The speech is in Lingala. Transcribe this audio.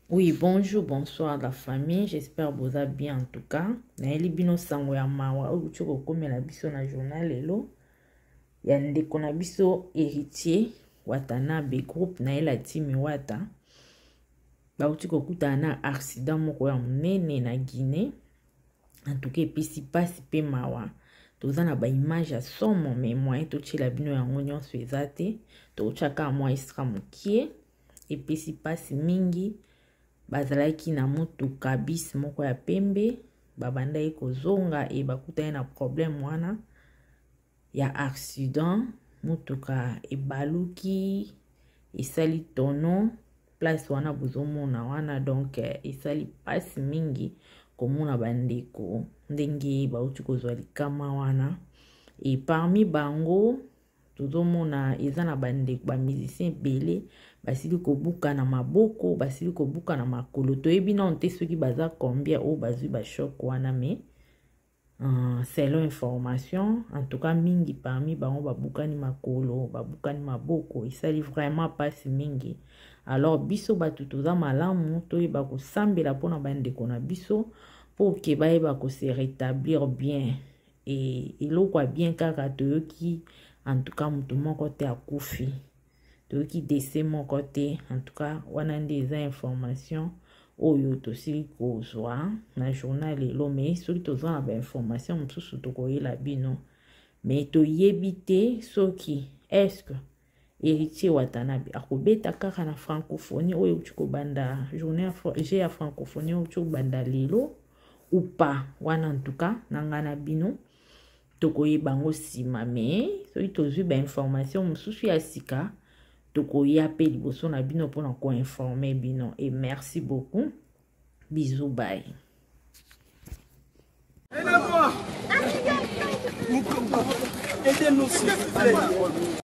Oui, bonjour, bonsoir la famille. J'espère que vous allez bien en tout cas. Naeli bino sango ya mawa oyo tshoko komela biso na journal lelo. Ya ndeko na biso héritier Watanabe groupe na ela timi wata. Ba utiko kuta na accident moko ya munene na Guinée. En tout cas epesi pasi pe mawa. Toza na ba image ya somo mais moyen to tshela bino yango nyonso eza te. To tshaka mwa isra mukie. Epesi pasi mingi. Bazalaki na mutuka bis moko ya pembe babandaki kozonga e bakutaki na problème wana ya accident mutuka ebaluki esali tono place wana bozomona wana donc esali pasi mingi komona bandeko ndenge bauti kozwa likama wana e parmi bango tozomona eza na bandeko ba musicien ebele basili kobuka na maboko basili kobuka na makolo toyebi na onte soki baza combien o bazwi ba choc wana mais selon information en tout cas mingi parmi bango babukani makolo babukani maboko esali vraiment pasi mingi alors biso batu toza malamu toyeba kosambela mpona bandeko na biso pour ke bayeba kose rétablir bien et eloko ya bien kaka toyoki en tout cas mutu moko te akufi toyoki dese moko te en tout cas wana nde eza information oyo tosili kozwa na journal lelo mais soki toza na bainformation mosusu tokoyela bino mais toyebi te soki est-ce que héritier Watanabe akobeta kaka na francophonie oyo euti kobanda journée ya francophonie oyo euti kobanda lelo ou pas wana en tout cas na nga na bino tokoyeba yango nsima mais soki tozwi bainformation mosusu ya sika tokoya pe liboso na bino mpona koinforme bino et merci beaucoup bisous bye. Aidez-nous s'il vous plaît.